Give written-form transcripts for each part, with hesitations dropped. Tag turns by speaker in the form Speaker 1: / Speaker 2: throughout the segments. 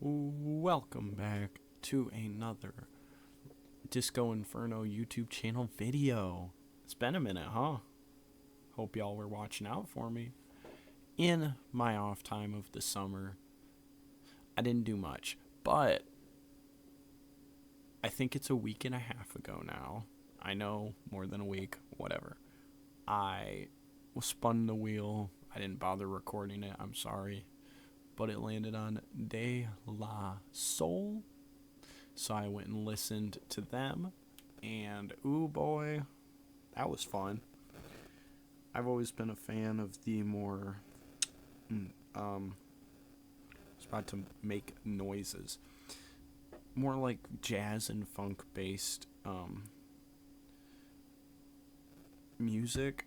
Speaker 1: Welcome back to another Disco Inferno YouTube channel video. It's been a minute, huh? Hope y'all were watching out for me. In my off time of the summer, I didn't do much, but I think it's a week and a half ago now. I know, more than a week, whatever. I was spun the wheel. I didn't bother recording it, I'm sorry. But it landed on De La Soul. So I went and listened to them. And, ooh boy, that was fun. I've always been a fan of the more, I was about to make noises. More like jazz and funk based, music.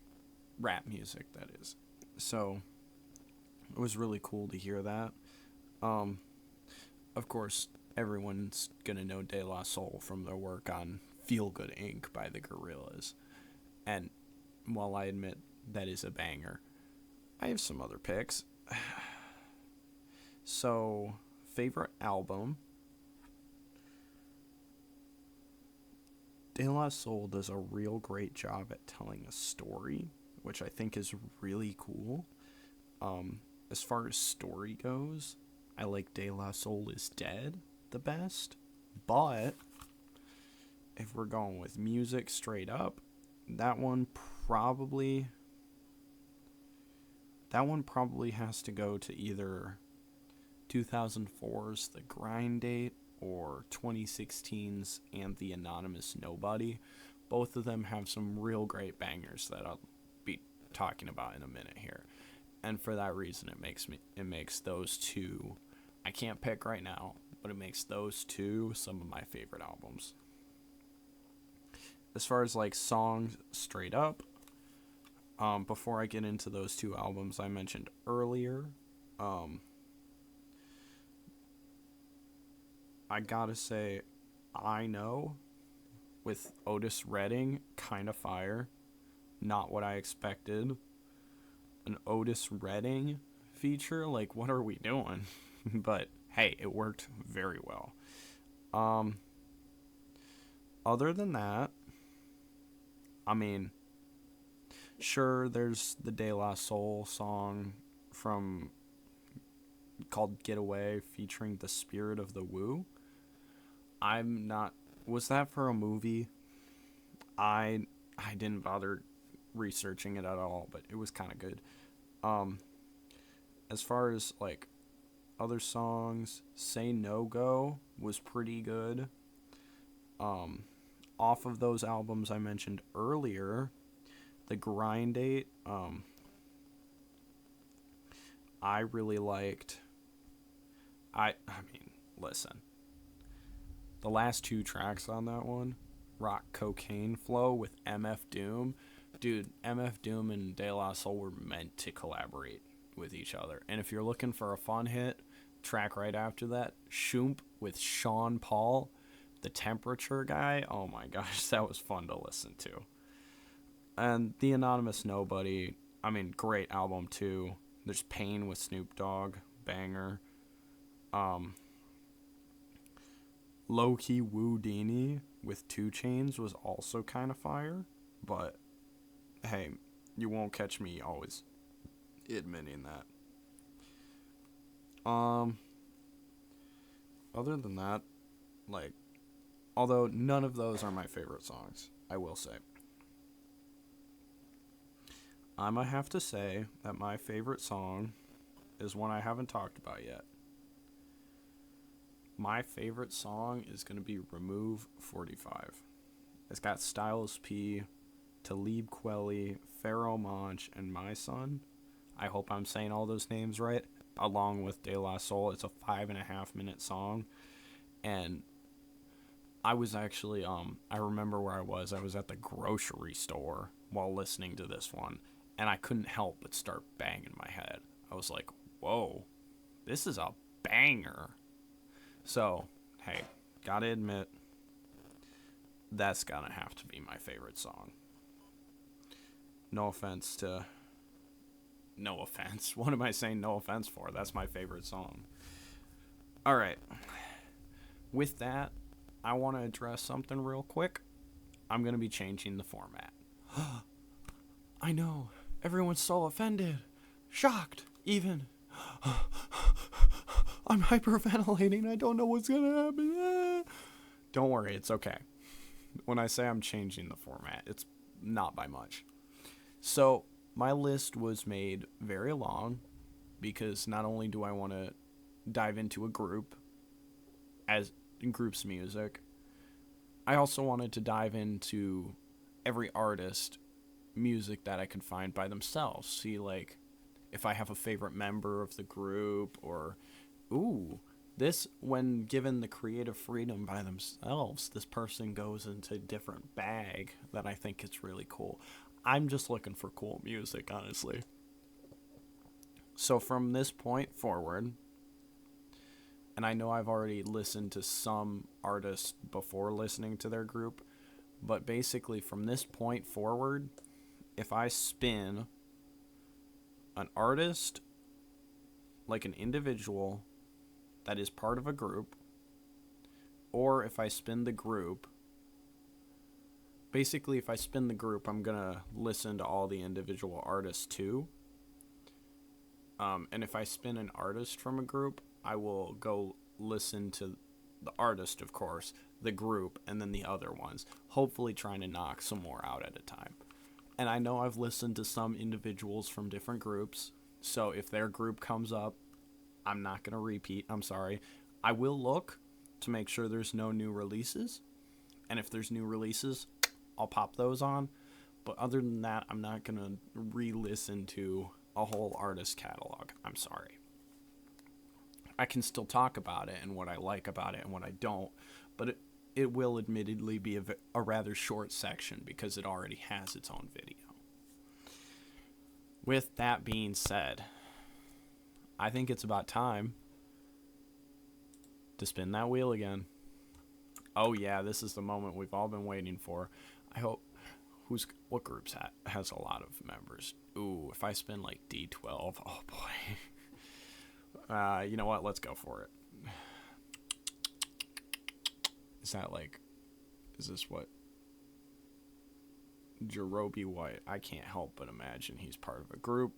Speaker 1: Rap music, that is. So it was really cool to hear that. Of course, everyone's gonna know De La Soul from their work on Feel Good Inc. by the Gorillaz. And while I admit that is a banger, I have some other picks. So, favorite album. De La Soul does a real great job at telling a story, which I think is really cool. As far as story goes, I like De La Soul is Dead the best. But if we're going with music straight up, that one probably has to go to either 2004's The Grind Date or 2016's And the Anonymous Nobody. Both of them have some real great bangers that I'll be talking about in a minute here. And for that reason, it makes those two, I can't pick right now, but it makes those two some of my favorite albums. As far as like songs straight up, before I get into those two albums I mentioned earlier, I gotta say, I Know with Otis Redding, kinda fire. Not what I expected. An Otis Redding feature? Like, what are we doing? But, hey, it worked very well. Other than that, I mean, sure, there's the De La Soul song called Getaway featuring the Spirit of the Woo. Was that for a movie? I didn't bother researching it at all, but it was kind of good. As far as like other songs, Say No Go was pretty good. Off of those albums I mentioned earlier, The Grind Date, I really liked. I mean, listen, the last two tracks on that one, Rock Cocaine Flow with MF Doom. Dude, MF Doom and De La Soul were meant to collaborate with each other. And if you're looking for a fun hit, track right after that, Shoomp with Sean Paul, the Temperature guy. Oh my gosh, that was fun to listen to. And The Anonymous Nobody, I mean, great album too. There's Pain with Snoop Dogg, banger. Low Key Woodini with 2 Chainz was also kind of fire, but hey, you won't catch me always admitting that. Other than that, like, although none of those are my favorite songs, I will say, I might have to say that my favorite song is one I haven't talked about yet. My favorite song is going to be Remove 45. It's got Styles P, Talib Kweli, Pharoah Monch, and My Son. I hope I'm saying all those names right. Along with De La Soul, it's a 5.5 minute song. And I was actually, I remember where I was. I was at the grocery store while listening to this one. And I couldn't help but start banging my head. I was like, whoa, this is a banger. So, hey, gotta admit, that's gonna have to be my favorite song. No offense. What am I saying no offense for? That's my favorite song. All right. With that, I want to address something real quick. I'm going to be changing the format. I know. Everyone's so offended. Shocked, even. I'm hyperventilating. I don't know what's going to happen. Don't worry, it's okay. When I say I'm changing the format, it's not by much. So, my list was made very long because not only do I want to dive into a group as in group's music, I also wanted to dive into every artist music that I can find by themselves. See, like, if I have a favorite member of the group, or this, when given the creative freedom by themselves, this person goes into a different bag that I think is really cool. I'm just looking for cool music, honestly. So from this point forward, and I know I've already listened to some artists before listening to their group, but basically from this point forward, if I spin an artist, like an individual that is part of a group, or if I spin the group, basically if I spin the group, I'm going to listen to all the individual artists too. And if I spin an artist from a group, I will go listen to the artist, of course, the group, and then the other ones, hopefully trying to knock some more out at a time. And I know I've listened to some individuals from different groups, so if their group comes up, I'm not going to repeat. I'm sorry. I will look to make sure there's no new releases, and if there's new releases, I'll pop those on. But other than that, I'm not going to re-listen to a whole artist catalog. I'm sorry. I can still talk about it and what I like about it and what I don't, but it will admittedly be a rather short section because it already has its own video. With that being said, I think it's about time to spin that wheel again. Oh yeah, this is the moment we've all been waiting for. I hope what groups has a lot of members. Ooh, if I spin like D12, oh boy. You know what? Let's go for it. Is this what? Jerobi White. I can't help but imagine he's part of a group.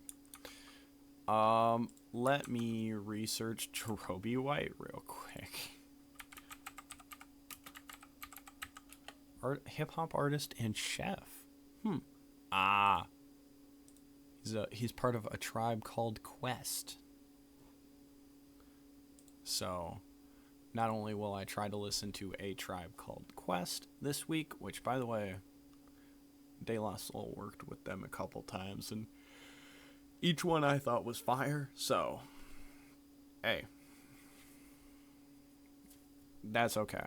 Speaker 1: Let me research Jerobi White real quick. Hip-hop artist and chef. He's part of a tribe called Quest. So, not only will I try to listen to a tribe called Quest this week, which, by the way, De La Soul worked with them a couple times, and each one I thought was fire, so, hey, that's okay.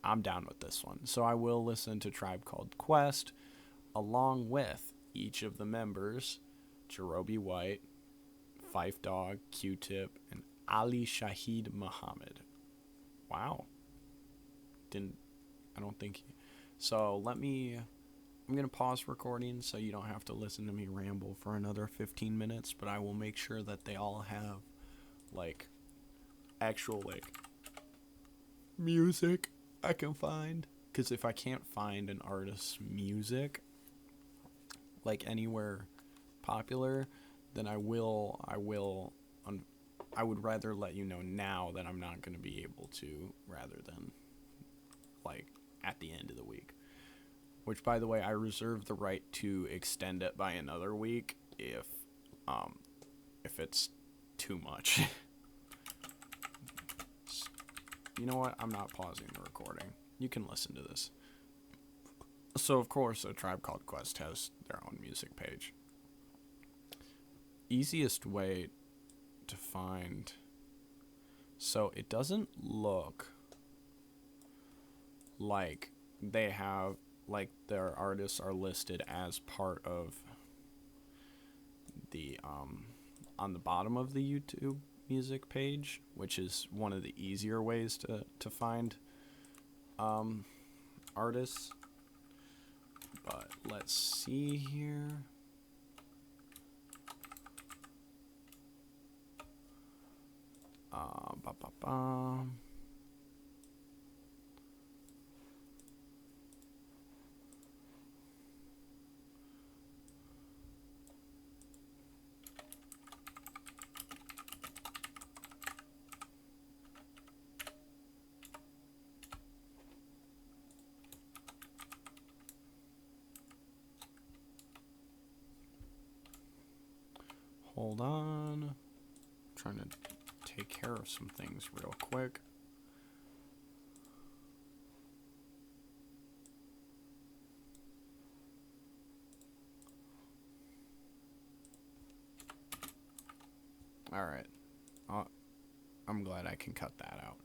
Speaker 1: I'm down with this one. So I will listen to Tribe Called Quest, along with each of the members, Jerobi White, Phife Dawg, Q-Tip, and Ali Shaheed Muhammad. Wow. So I'm going to pause recording so you don't have to listen to me ramble for another 15 minutes, but I will make sure that they all have, actual, music I can find. Because if I can't find an artist's music, anywhere popular, then I would rather let you know now that I'm not going to be able to, rather than, at the end of the week. Which, by the way, I reserve the right to extend it by another week if it's too much. You know what? I'm not pausing the recording. You can listen to this. So, of course, A Tribe Called Quest has their own music page. Easiest way to find... So, it doesn't look like they have... their artists are listed as part of the... on the bottom of the YouTube music page, which is one of the easier ways to find artists. But let's see here. Bomb. Hold on. I'm trying to take care of some things real quick. All right. I'm glad I can cut that out.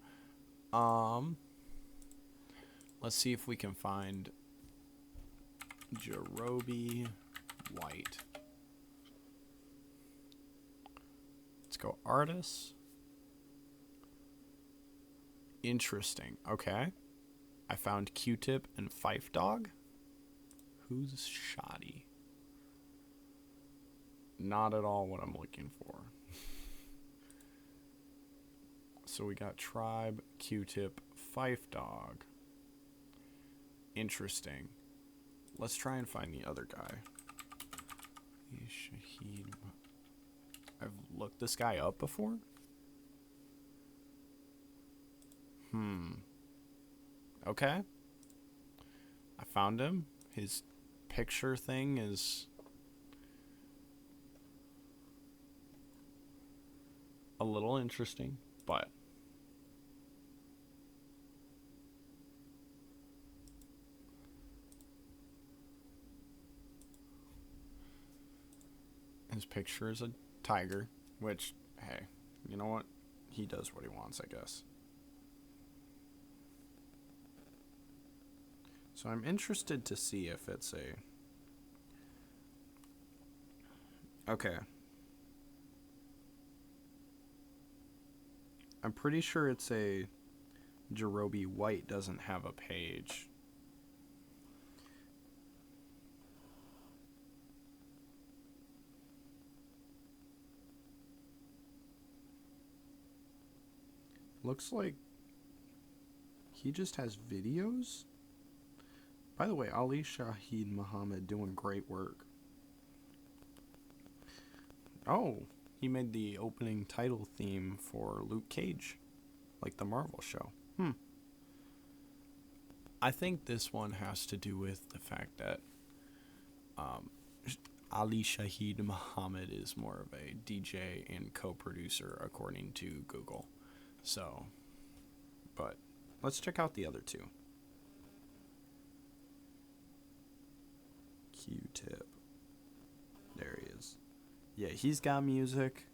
Speaker 1: Let's see if we can find Jerobi White. Let's go artists. Interesting. Okay. I found Q-Tip and Fife Dog. Who's shoddy? Not at all what I'm looking for. So we got Tribe, Q-Tip, Fife Dog. Interesting. Let's try and find the other guy. Shahid. I've looked this guy up before. Okay. I found him. His picture thing is a little interesting, but his picture is a tiger, which, hey, you know what? He does what he wants, I guess. So I'm interested to see if it's a... Okay. I'm pretty sure it's a... Jerobi White doesn't have a page. Looks like he just has videos. By the way, Ali Shahid Muhammad doing great work. Oh, he made the opening title theme for Luke Cage, like the Marvel show. I think this one has to do with the fact that Ali Shahid Muhammad is more of a DJ and co-producer according to Google. So, but let's check out the other two. Q-Tip. There he is. Yeah, he's got music.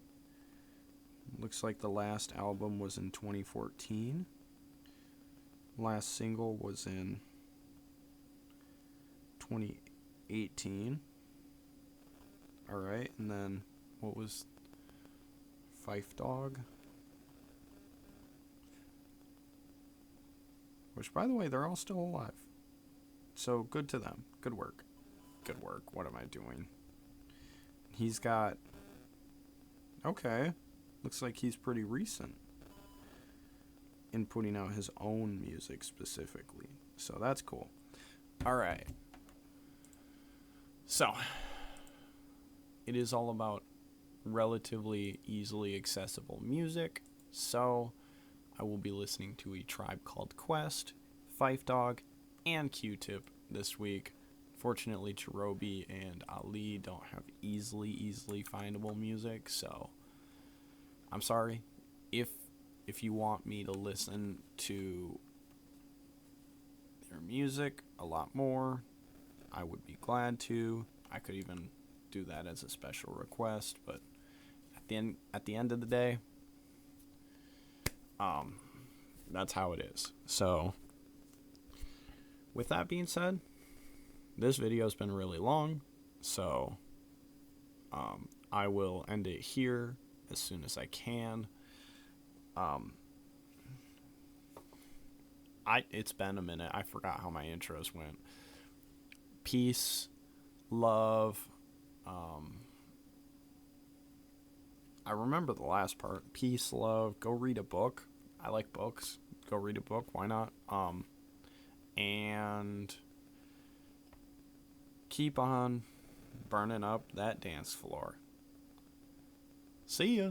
Speaker 1: Looks like the last album was in 2014. Last single was in 2018. Alright, and then what was Fife Dog? Which, by the way, they're all still alive. So, good to them. Good work. Good work. What am I doing? He's got... Okay. Looks like he's pretty recent in putting out his own music specifically. So, that's cool. Alright. So, it is all about relatively easily accessible music. So, I will be listening to A Tribe Called Quest, Fife Dog, and Q-Tip this week. Fortunately, Jerobi and Ali don't have easily findable music, so I'm sorry. If you want me to listen to their music a lot more, I would be glad to. I could even do that as a special request, but at the end of the day, that's how it is. So, with that being said, this video has been really long, so I will end it here as soon as I can. It's been a minute. I forgot how my intros went. Peace, love. I remember the last part. Peace, love. Go read a book. I like books. Go read a book. Why not? And keep on burning up that dance floor. See ya.